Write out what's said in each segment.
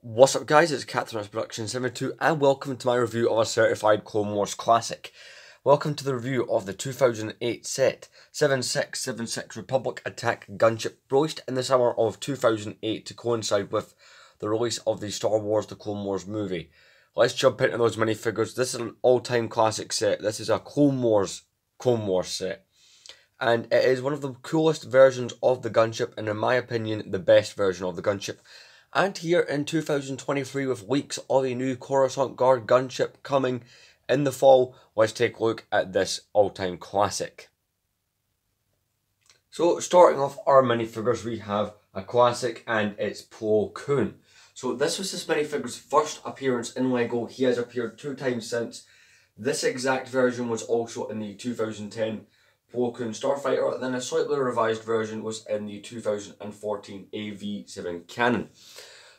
What's up guys, it's Captain Production 72 and welcome to my review of a certified Clone Wars classic. Welcome to the review of the 2008 set 7676 Republic Attack Gunship, released in the summer of 2008 to coincide with the release of the Star Wars The Clone Wars movie. Let's jump into those minifigures. This is an all-time classic set. This is a Clone Wars set. And it is one of the coolest versions of the Gunship, and in my opinion, the best version of the Gunship. And here in 2023, with leaks of a new Coruscant Guard gunship coming in the fall, let's take a look at this all-time classic. So starting off our minifigures, we have a classic and it's Plo Koon. So this was this minifigure's first appearance in LEGO. He has appeared 2 times since. This exact version was also in the 2010 Plo Koon Starfighter, and then a slightly revised version was in the 2014 AV7 Cannon.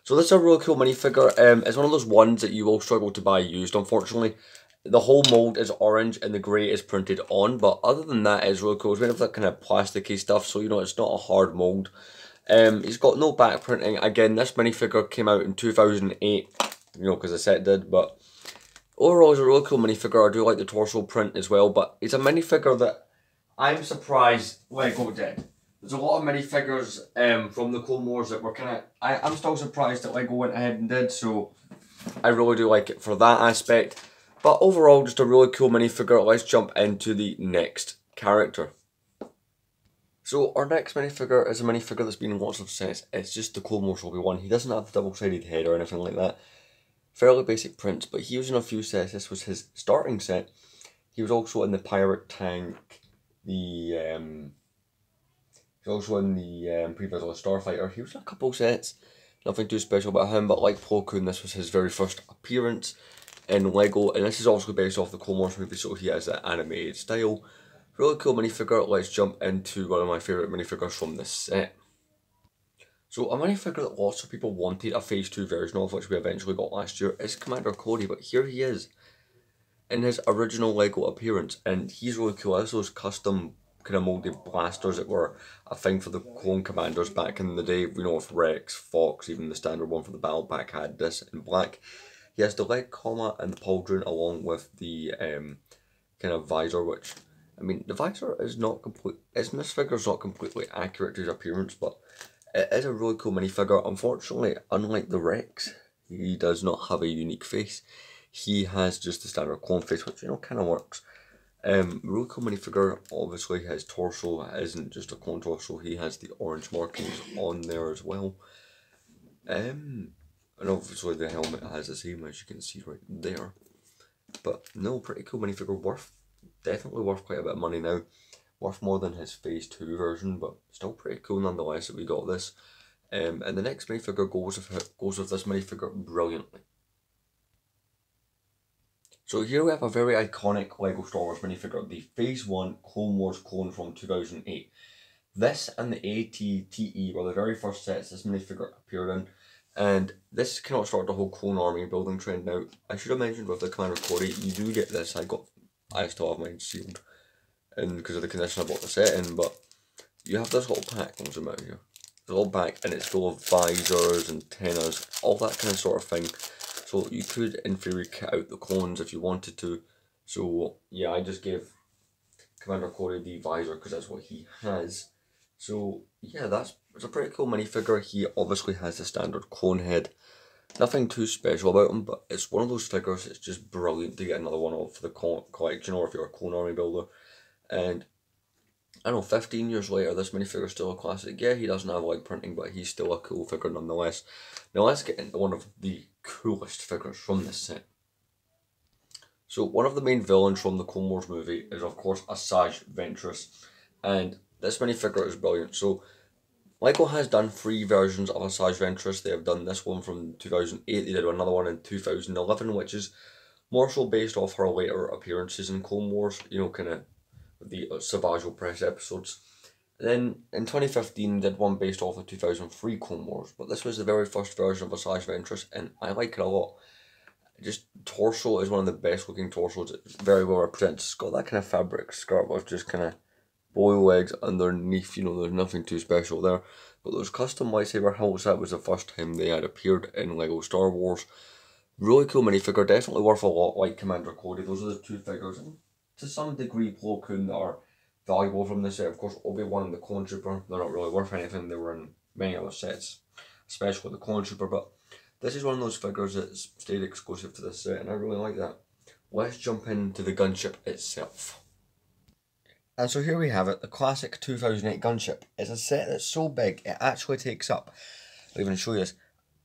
So this is a really cool minifigure. It's one of those ones that you will struggle to buy used, unfortunately. The whole mould is orange and the grey is printed on, but other than that, it's really cool. It's made of that kind of plasticky stuff, so you know it's not a hard mould. He's got no back printing. Again, this minifigure came out in 2008, you know, because the set did, but overall it's a really cool minifigure. I do like the torso print as well, but it's a minifigure that I'm surprised LEGO did. There's a lot of minifigures from the Clone Wars that were kind of... I'm still surprised that LEGO went ahead and did, so I really do like it for that aspect. But overall, just a really cool minifigure. Let's jump into the next character. So our next minifigure is a minifigure that's been in lots of sets. It's just the Clone Wars Obi-Wan. He doesn't have the double-sided head or anything like that. Fairly basic prints, but he was in a few sets. This was his starting set. He was also in the pirate tank, he's also in the previous Starfighter. He was in a couple sets, nothing too special about him, but like Plo Koon, this was his very first appearance in LEGO, and this is also based off the Clone Wars movie, so he has that animated style. Really cool minifigure. Let's jump into one of my favourite minifigures from this set. So a minifigure that lots of people wanted a Phase 2 version of, which we eventually got last year, is Commander Cody, but here he is in his original LEGO appearance, and he's really cool. As those custom kind of moulded blasters that were a thing for the clone commanders back in the day, you know, with Rex, Fox, even the standard one for the battle pack had this in black. He has the leg comma and the pauldron along with the kind of visor, which, I mean, the visor is not complete, this figure's not completely accurate to his appearance, but it is a really cool minifigure. Unfortunately, unlike the Rex, he does not have a unique face. He has just the standard clone face, which, you know, kind of works. Really cool minifigure. Obviously his torso isn't just a clone torso, he has the orange markings on there as well. And obviously the helmet has the same, as you can see right there. But no, pretty cool minifigure, definitely worth quite a bit of money now. Worth more than his Phase 2 version, but still pretty cool nonetheless that we got this. And the next minifigure goes with this minifigure brilliantly. So here we have a very iconic LEGO Star Wars minifigure, the Phase 1 Clone Wars clone from 2008. This and the AT-TE were the very first sets this minifigure appeared in, and this cannot start the whole clone army building trend. Now, I should have mentioned with the Commander Cody, you do get this. I still have mine sealed, and because of the condition I bought the set in, but you have this little pack, comes out here. It's a little pack, and it's full of visors, antennas, all that kind of sort of thing. So you could, in theory, cut out the clones if you wanted to. So yeah, I just gave Commander Cody the visor because that's what he has. So yeah, it's a pretty cool minifigure. He obviously has the standard clone head. Nothing too special about him, but it's one of those figures. It's just brilliant to get another one of for the collection, or if you're a clone army builder. And I don't know, 15 years later, this minifigure's still a classic. Yeah, he doesn't have leg printing, but he's still a cool figure nonetheless. Now let's get into one of the coolest figures from this set. So one of the main villains from the Clone Wars movie is of course Asajj Ventress, and this minifigure is brilliant. So LEGO has done 3 versions of Asajj Ventress. They have done this one from 2008, they did another one in 2011, which is more so based off her later appearances in Clone Wars, you know, kind of the Savage Opress episodes. Then in 2015 did one based off the 2003 Clone Wars, but this was the very first version of Asajj Ventress, and I like it a lot. Just torso is one of the best looking torsos. It's very well represented. It's got that kind of fabric skirt with just kind of boy legs underneath, you know, there's nothing too special there. But those custom lightsaber hilts, that was the first time they had appeared in LEGO Star Wars. Really cool minifigure, definitely worth a lot, like Commander Cody. Those are the two figures, and to some degree Plo Koon, that are valuable from this set. Of course, Obi-Wan and the Clone Trooper, they're not really worth anything. They were in many other sets, especially the Clone Trooper, but this is one of those figures that's stayed exclusive to this set, and I really like that. Let's jump into the Gunship itself. And so here we have it, the classic 2008 Gunship. It's a set that's so big, it actually takes up, I'll even show you this,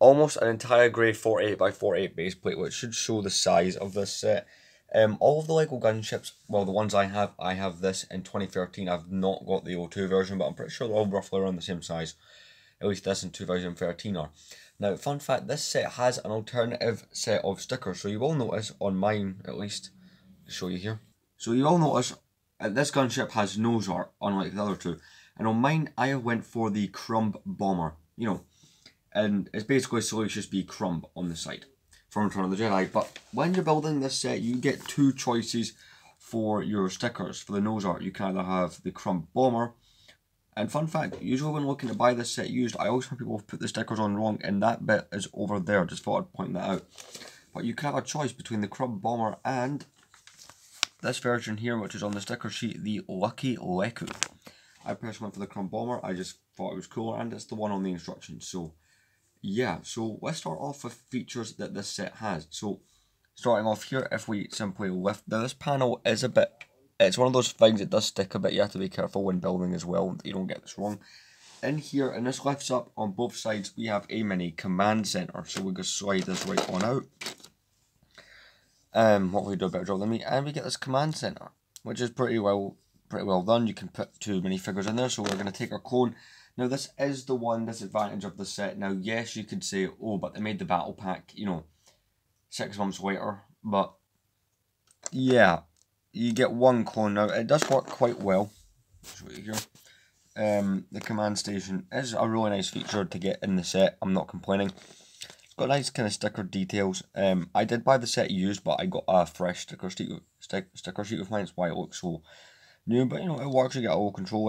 almost an entire grey 48x48 base plate, which should show the size of this set. All of the LEGO Gunships, well, the ones I have this in 2013. I've not got the O2 version, but I'm pretty sure they're all roughly around the same size. At least this in 2013 are. Now, fun fact, this set has an alternative set of stickers. So you will notice, on mine at least, to show you here. So you will notice, this Gunship has nose art, unlike the other two. And on mine, I went for the Crumb Bomber. You know, and it's basically Salacious B. Crumb on the side from Return of the Jedi. But when you're building this set, you get two choices for your stickers. For the nose art, you can either have the Crumb Bomber, and fun fact, usually when looking to buy this set used, I always find people put the stickers on wrong, and that bit is over there. Just thought I'd point that out. But you can have a choice between the Crumb Bomber and this version here, which is on the sticker sheet, the Lucky Leku. I personally went for the Crumb Bomber. I just thought it was cooler, and it's the one on the instructions. So yeah, so let's start off with features that this set has. So starting off here, if we simply lift, now this panel is a bit, it's one of those things that does stick a bit. You have to be careful when building as well, that you don't get this wrong. In here, and this lifts up on both sides, we have a mini command center. So we can slide this right on out. Hopefully do a better job than me. And we get this command center, which is pretty well done. You can put two minifigures in there. So we're going to take our clone. Now this is the one disadvantage of the set. Now yes, you could say, oh, but they made the battle pack, you know, 6 months later. But yeah, you get one clone. Now it does work quite well. I'll show you here. The command station is a really nice feature to get in the set. I'm not complaining. It's got nice kind of sticker details. I did buy the set used, but I got a fresh sticker sheet with mine. That's why it looks so new. But you know, it works. You get a little control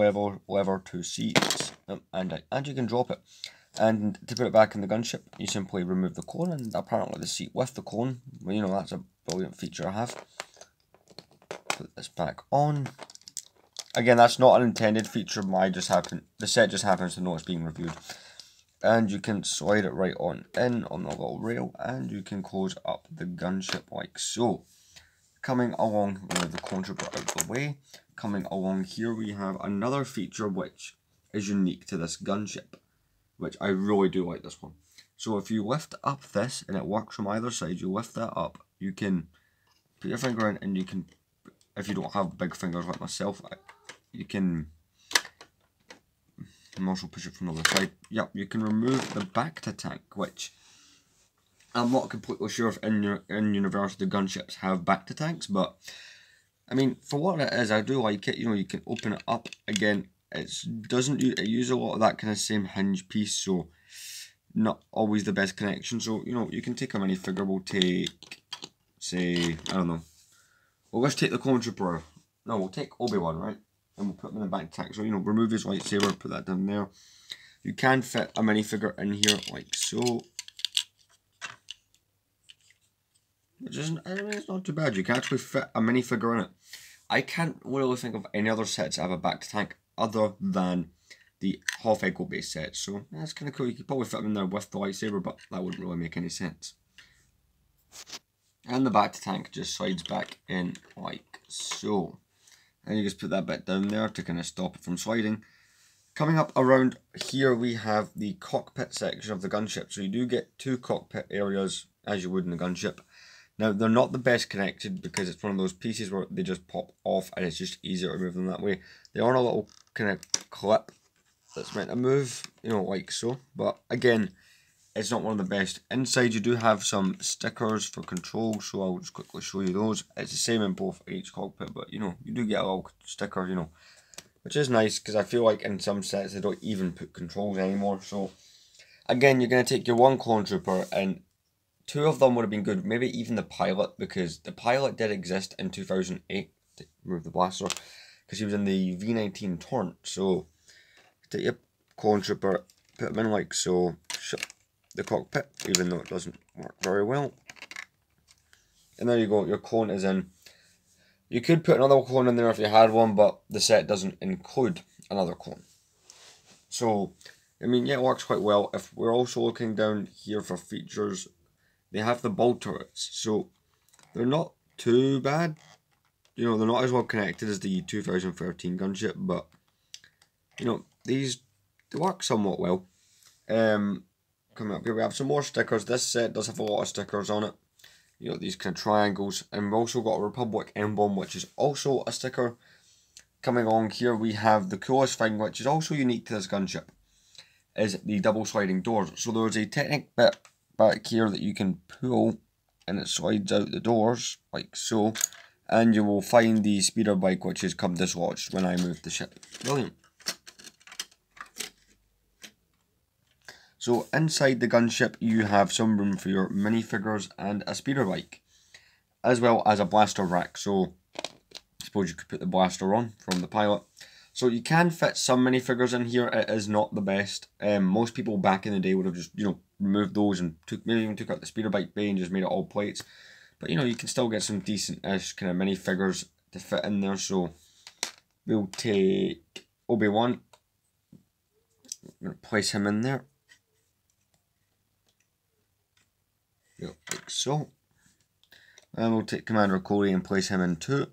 lever, 2 seats. And you can drop it. And to put it back in the Gunship, you simply remove the clone, and apparently the seat with the clone. Well, you know, that's a brilliant feature I have. Put this back on. Again, that's not an intended feature. The set just happens to know it's being reviewed. And you can slide it right on in on the little rail, and you can close up the Gunship like so. Coming along with the Clone Trooper out of the way, coming along here we have another feature which is unique to this Gunship, which I really do like this one. So if you lift up this, and it works from either side, you lift that up, you can put your finger in, and you can, if you don't have big fingers like myself, you can also push it from the other side. Yep, you can remove the back to tank, which I'm not completely sure if in university Gunships have back to tanks, but I mean, for what it is, I do like it. You know, you can open it up again. It uses a lot of that kind of same hinge piece, so not always the best connection. So, you know, you can take a minifigure. We'll take, say, I don't know. Well, let's take the Clone Trooper. No, we'll take Obi-Wan, right? And we'll put him in the back tank. So, you know, remove his lightsaber, put that down there. You can fit a minifigure in here like so. Which isn't, I mean, it's not too bad. You can actually fit a minifigure in it. I can't really think of any other sets that have a back to tank other than the Hoth Echo base set. So that's kind of cool. You could probably fit them in there with the lightsaber, but that wouldn't really make any sense. And the back to tank just slides back in like so. And you just put that bit down there to kind of stop it from sliding. Coming up around here we have the cockpit section of the Gunship. So you do get 2 cockpit areas as you would in the Gunship. Now, they're not the best connected because it's one of those pieces where they just pop off and it's just easier to move them that way. They are on a little kind of clip that's meant to move, you know, like so. But again, it's not one of the best. Inside, you do have some stickers for control, so I'll just quickly show you those. It's the same in both each cockpit, but you know, you do get a little sticker, you know, which is nice because I feel like in some sets they don't even put controls anymore. So again, you're going to take your one Clone Trooper, and 2 of them would have been good, maybe even the pilot, because the pilot did exist in 2008, to remove the blaster, because he was in the V19 Torrent. So take your Clone Trooper, put them in like so. Shut the cockpit, even though it doesn't work very well. And there you go, your cone is in. You could put another cone in there if you had one, but the set doesn't include another cone. So, I mean, yeah, it works quite well. If we're also looking down here for features, they have the ball turrets. So, they're not too bad. You know, they're not as well connected as the 2013 Gunship, but, you know, they work somewhat well. Coming up here, we have some more stickers. This set does have a lot of stickers on it. You know, these kind of triangles. And we've also got a Republic emblem, which is also a sticker. Coming along here, we have the coolest thing, which is also unique to this gunship, is the double sliding doors. So there's a technic bit back here that you can pull, and it slides out the doors, like so. And you will find the speeder bike, which has come dislodged when I moved the ship. Brilliant. So inside the gunship, you have some room for your minifigures and a speeder bike, as well as a blaster rack. So I suppose you could put the blaster on from the pilot. So you can fit some minifigures in here. It is not the best. Most people back in the day would have just, you know, removed those and maybe even took out the speeder bike bay and just made it all plates. But you know, you can still get some decent-ish kind of minifigures to fit in there. So we'll take Obi-Wan. I'm going to place him in there. Like so. And we'll take Commander Cody and place him in too.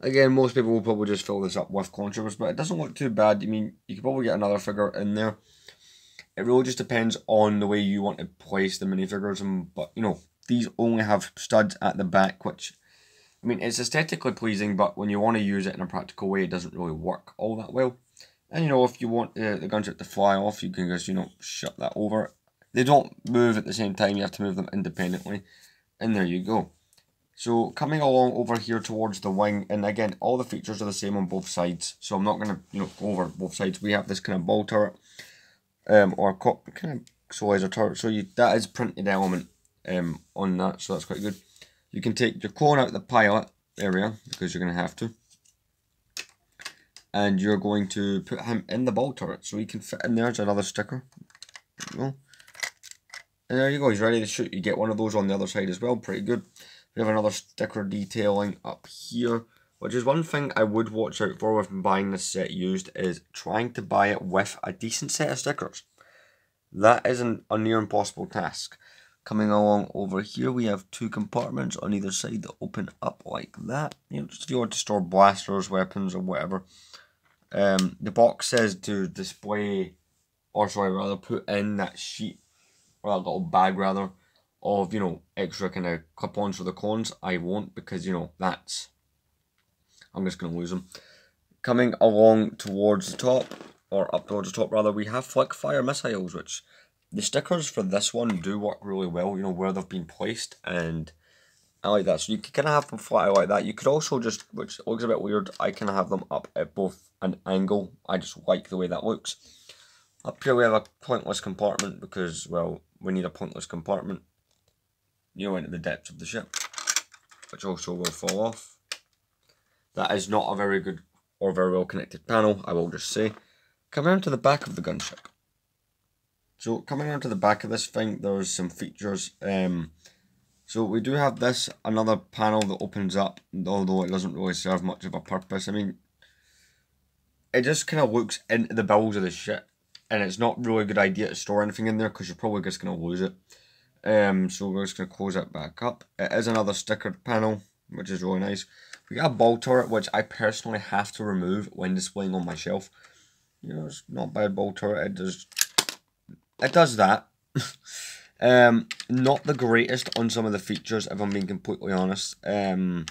Again, most people will probably just fill this up with controls, but it doesn't look too bad. I mean, you could probably get another figure in there. It really just depends on the way you want to place the minifigures. But, you know, these only have studs at the back, which, I mean, it's aesthetically pleasing, but when you want to use it in a practical way, it doesn't really work all that well. And, you know, if you want the gunship to fly off, you can just, you know, shut that over. They don't move at the same time, you have to move them independently. And there you go. So coming along over here towards the wing, and again, all the features are the same on both sides. So I'm not going to, you know, go over both sides. We have this kind of ball turret, or kind of laser turret. So that is printed element on that, so that's quite good. You can take your cone out of the pilot area, because you're going to have to. And you're going to put him in the ball turret, so he can fit in there as another sticker. There you go. And there you go, he's ready to shoot. You get one of those on the other side as well, pretty good. We have another sticker detailing up here, which is one thing I would watch out for with buying this set used, is trying to buy it with a decent set of stickers. That is a near impossible task. Coming along over here, we have two compartments on either side that open up like that. You know, just if you want to store blasters, weapons, or whatever. The box says to display, or sorry, rather put in that sheet, or that little bag rather, of, you know, extra kind of clip-ons for the cones. I won't, because, you know, I'm just going to lose them. Coming along towards the top, or up towards the top rather, we have flick fire missiles, which the stickers for this one do work really well, you know, where they've been placed, and I like that. So you can kind of have them flat out like that. You could also just, which looks a bit weird, I kind of have them up at both an angle. I just like the way that looks. Up here we have a pointless compartment, because, well, we need a pointless compartment, you know, into the depths of the ship, which also will fall off. That is not a very good or very well connected panel, I will just say. Coming around to the back of the gunship. So coming around to the back of this thing, there's some features. So we do have this, another panel that opens up, although it doesn't really serve much of a purpose. I mean, it just kind of looks into the bills of the ship, and it's not really a good idea to store anything in there, because you're probably just going to lose it. So we're just going to close that back up. It is another stickered panel, which is really nice. We got a ball turret, which I personally have to remove when displaying on my shelf. You know, it's not a bad ball turret. It does that. Not the greatest on some of the features, if I'm being completely honest. So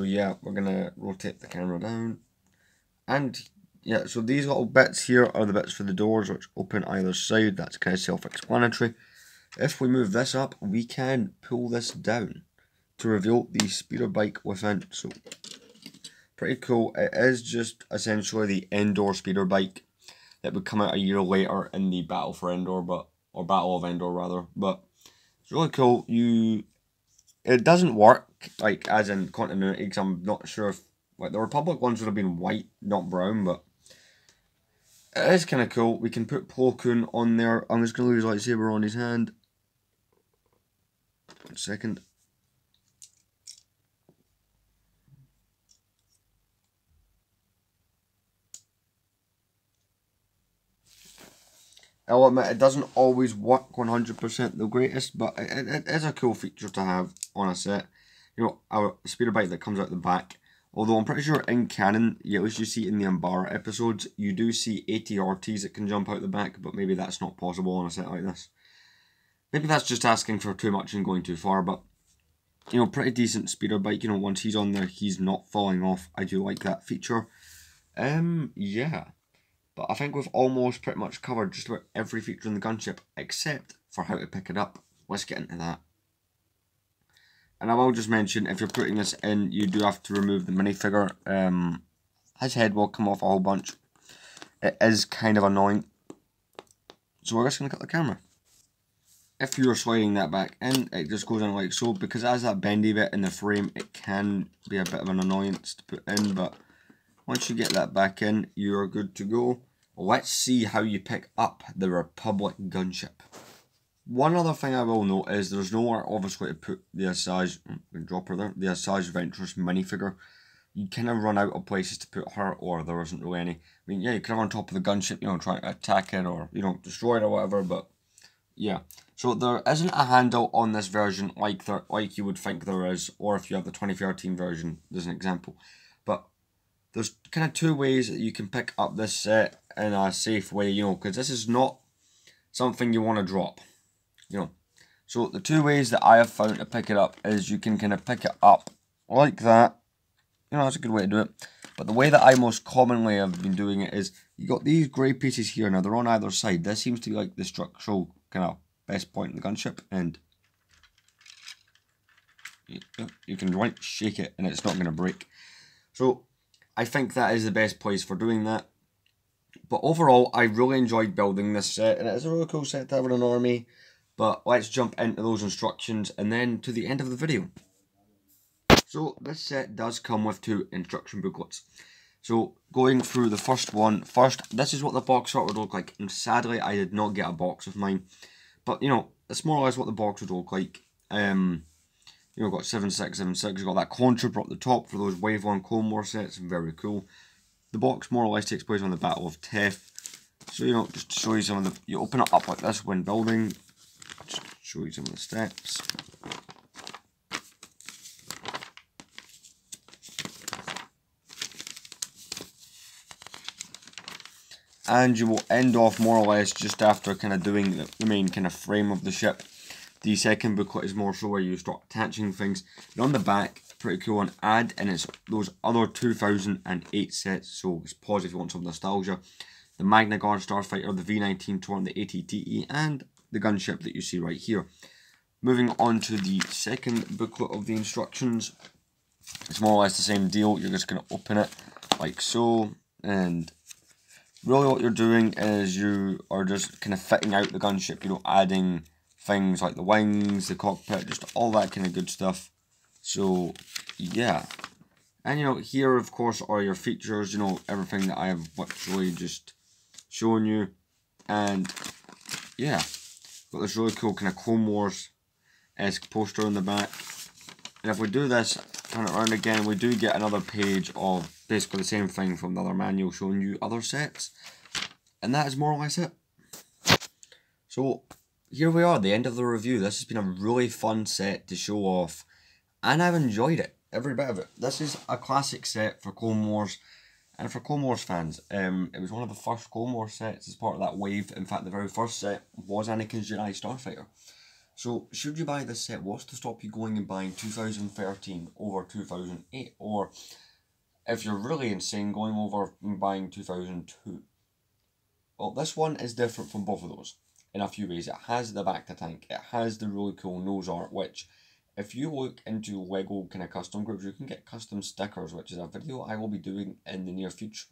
yeah, we're going to rotate the camera down. And yeah, so these little bits here are the bits for the doors, which open either side. That's kind of self-explanatory. If we move this up, we can pull this down to reveal the speeder bike within. So, pretty cool. It is just essentially the Endor speeder bike that would come out a year later in the Battle for Endor, or Battle of Endor rather. But it's really cool. It doesn't work, like, as in continuity, because I'm not sure if, like, the Republic ones would have been white, not brown, but It is kind of cool. We can put Plo Koon on there. I'm just going to lose lightsaber on his hand. 1 second. I'll admit, it doesn't always work 100% the greatest, but it is a cool feature to have on a set. You know, our speeder bike that comes out the back. Although I'm pretty sure in canon, at least you see it in the Umbara episodes, you do see ATRTs that can jump out the back, but maybe that's not possible on a set like this. Maybe that's just asking for too much and going too far, but, you know, pretty decent speeder bike. You know, once he's on there, he's not falling off. I do like that feature. Yeah. But I think we've almost pretty much covered just about every feature in the gunship, except for how to pick it up. Let's get into that. And I will just mention, if you're putting this in, you do have to remove the minifigure. His head will come off a whole bunch. It is kind of annoying. So we're just going to cut the camera. If you're sliding that back in, it just goes in like so. Because it has that bendy bit in the frame, it can be a bit of an annoyance to put in. But once you get that back in, you're good to go. Let's see how you pick up the Republic gunship. One other thing I will note is there's nowhere obviously to put the Asajj, dropper there, the Asajj Ventress minifigure. You kind of run out of places to put her, or there isn't really any. I mean, yeah, you can have on top of the gunship, you know, trying to attack it or, you know, destroy it or whatever, but yeah. So there isn't a handle on this version like you would think there is, or if you have the 2013 version, there's an example. But there's kind of two ways that you can pick up this set in a safe way, you know, because this is not something you want to drop. You know, so the two ways that I have found to pick it up is you can kind of pick it up like that. You know, that's a good way to do it. But the way that I most commonly have been doing it is you got these grey pieces here. Now they're on either side. This seems to be like the structural kind of best point in the gunship, and you can right shake it and it's not going to break. So I think that is the best place for doing that. But overall, I really enjoyed building this set, and it is a really cool set to have in an army. But let's jump into those instructions and then to the end of the video. So this set does come with 2 instruction booklets. So going through the first one, this is what the box art would look like. And sadly, I did not get a box of mine. But, you know, it's more or less what the box would look like. You know, got 7676, you've got that clone trooper up the top for those Wave 1 Clone War sets, very cool. The box more or less takes place on the Battle of Teth. So, you know, just to show you some of the, you open it up like this when building. Just show you some of the steps. And you will end off more or less just after kind of doing the main kind of frame of the ship. The second booklet is more so where you start attaching things. And on the back, pretty cool on add, and it's those other 2008 sets, so just pause if you want some nostalgia. The Magna Guard Starfighter, the V19 Torn, the ATTE, and the gunship that you see right here. Moving on to the second booklet of the instructions. It's more or less the same deal. You're just going to open it like so, and really what you're doing is you are just kind of fitting out the gunship, you know, adding things like the wings, the cockpit, just all that kind of good stuff. So, yeah. And, you know, here, of course, are your features, you know, everything that I have literally just shown you. And, yeah. Got this really cool kind of Clone Wars-esque poster in the back. And if we do this, turn it around again, we do get another page of basically the same thing from the other manual showing you other sets. And that is more or less it. So, here we are, the end of the review. This has been a really fun set to show off, and I've enjoyed it, every bit of it. This is a classic set for Clone Wars, and for Clone Wars fans. It was one of the first Clone Wars sets as part of that wave. In fact, the very first set was Anakin's Jedi Starfighter. So, should you buy this set, what's to stop you going and buying 2013 over 2008? Or, if you're really insane, going over and buying 2002. Well, this one is different from both of those in a few ways. It has the back to tank, it has the really cool nose art, which if you look into Lego kind of custom groups, you can get custom stickers, which is a video I will be doing in the near future.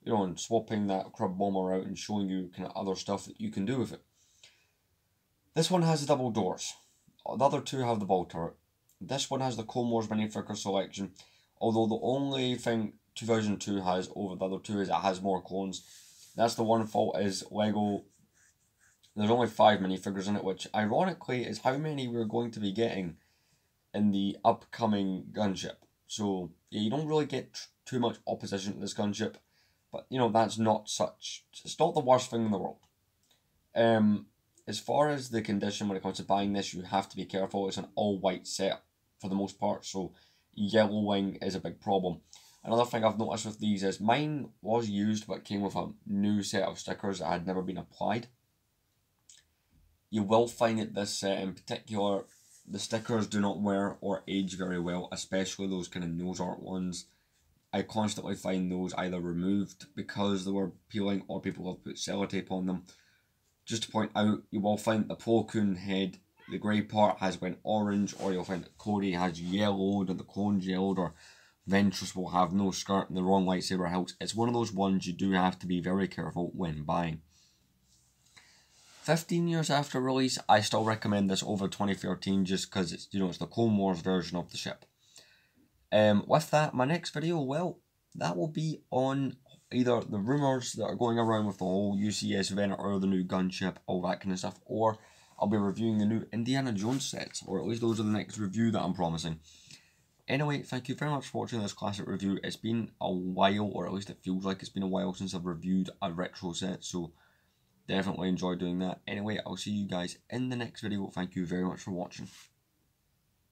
You know, and swapping that Crab Bomber out and showing you kind of other stuff that you can do with it. This one has the double doors. The other two have the ball turret. This one has the Clone Wars minifigure selection, although the only thing 2002 has over the other two is it has more clones. That's the one fault, is Lego, there's only 5 minifigures in it, which ironically is how many we're going to be getting in the upcoming Gunship. So yeah, you don't really get too much opposition to this Gunship, but you know, that's not such, it's not the worst thing in the world. As far as the condition when it comes to buying this, you have to be careful. It's an all white set for the most part, so yellowing is a big problem. Another thing I've noticed with these is mine was used but came with a new set of stickers that had never been applied. You will find that this set in particular, the stickers do not wear or age very well, especially those kind of nose art ones. I constantly find those either removed because they were peeling or people have put sellotape on them. Just to point out, you will find the Plo Koon head, the grey part has went orange, or you'll find that Cody has yellowed, or the clone's yellowed, or Ventress will have no skirt and the wrong lightsaber hilts. It's one of those ones you do have to be very careful when buying. 15 years after release, I still recommend this over 2013 just because it's, you know, it's the Clone Wars version of the ship. With that, my next video, well, that will be on either the rumours that are going around with the whole UCS Venator, the new Gunship, all that kind of stuff, or I'll be reviewing the new Indiana Jones sets, or at least those are the next review that I'm promising. Anyway, thank you very much for watching this classic review. It's been a while, or at least it feels like it's been a while since I've reviewed a retro set, so definitely enjoy doing that. Anyway, I'll see you guys in the next video. Thank you very much for watching.